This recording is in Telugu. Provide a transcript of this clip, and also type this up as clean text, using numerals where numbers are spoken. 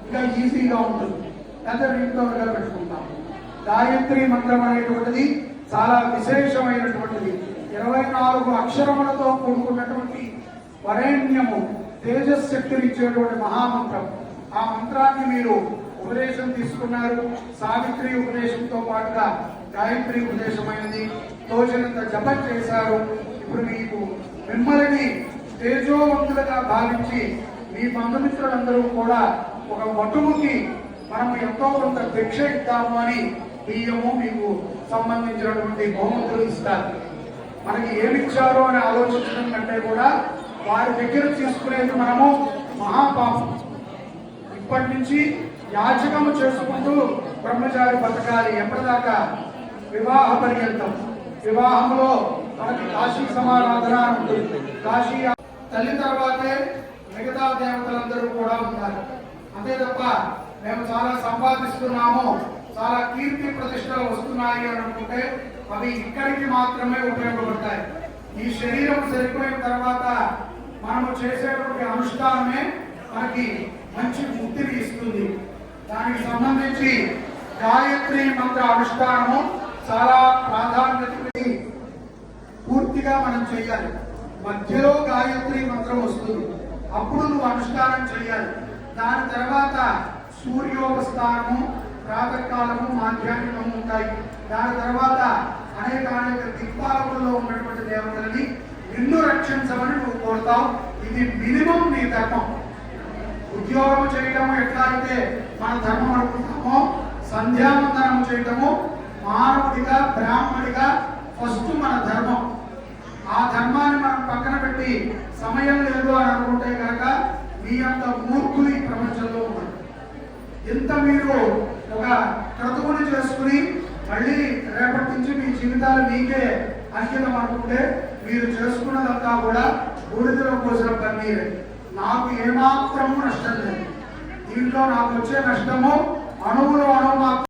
ఇంకా ఈజీగా ఉంటుంది. పెద్ద రింగ్తో పెట్టుకుంటాం. గాయత్రి మంత్రం అనేటువంటిది చాలా విశేషమైనటువంటిది. 24 అక్షరములతో కూడుకున్నటువంటి వరేణ్యము తేజశక్తిని ఇచ్చేటువంటి మహామంత్రం. ఆ మంత్రాన్ని మీరు ఉపదేశం తీసుకున్నారు. సావిత్రి ఉపదేశంతో పాటుగా గాయత్రి ఉపదేశమైనది. తోచినంత జపం చేశారు. ఇప్పుడు మీకు మిమ్మల్ని తేజోవంతులుగా భావించి మీ బంధుమిత్రులందరూ కూడా ఒక మటుముకి మనం ఎంతో కొంత భిక్ష ఇద్దాము అని బియ్యము మీకు సంబంధించినటువంటి బహుమతులు ఇస్తారు. మనకి ఏమిచ్చారో అని ఆలోచించడం కంటే కూడా వారి దగ్గర తీసుకునేది మనము మహాపాపం. ఇప్పటి నుంచి యాచకము చేసుకుంటూ బ్రహ్మచారి బతకాలి. ఎప్పటిదాకా? వివాహ పర్యంతం. వివాహంలో మనకి కాశీ సమారాధన ఉంటుంది. కాశీ తల్లి తర్వాతే మిగతా దేవతలందరూ కూడా ఉంటారు. అంతే తప్ప మేము చాలా సంపాదిస్తున్నాము, చాలా కీర్తి ప్రతిష్టలు వస్తున్నాయి అని అనుకుంటే అవి ఇక్కడికి మాత్రమే ఉపయోగపడతాయి. ఈ శరీరం సరిపోయిన తర్వాత మనము చేసేటువంటి అనుష్ఠానమే మనకి మంచి ముక్తిని ఇస్తుంది. దానికి సంబంధించి గాయత్రి మంత్ర అనుష్ఠానము చాలా ప్రాధాన్యత పూర్తిగా మనం చేయాలి. మధ్యలో గాయత్రి మంత్రం వస్తుంది, అప్పుడు నువ్వు అనుష్ఠానం చేయాలి. దాని తర్వాత సూర్యోపస్థానము, ప్రాతకాలము, మాధ్యాహ్నికము ఉంటాయి. దాని తర్వాత అనేక దిక్పాలకుల్లో ఉన్నటువంటి దేవతలని నిన్ను రక్షించమని నువ్వు కోరుతావు. ఇది మినిమం నీ ధర్మం. ఉద్యోగం చేయటము ఎట్లా అయితే మన ధర్మం అనుకుంటామో, సంధ్యావందనం చేయటము మానవుడిగా బ్రాహ్మడిగా ఫస్ట్ మన ధర్మం. ఆ ధర్మాన్ని మనం పక్కన పెట్టి సమయం లేదు అని అనుకుంటే కనుక మీ అంత మూర్ఖులు ఈ ప్రపంచంలో ఉన్నారు. ఎంత మీరు ఒక క్రతువుని చేసుకుని మళ్ళీ రేపటి నుంచి మీ జీవితాలు మీకే అంకితం అనుకుంటే మీరు చేసుకున్నదంతా కూడా బూడిదలో పోసిన పన్నీరే. నాకు ఏమాత్రము నష్టం లేదు. దీంట్లో నాకు వచ్చే నష్టము అణువులో అణువు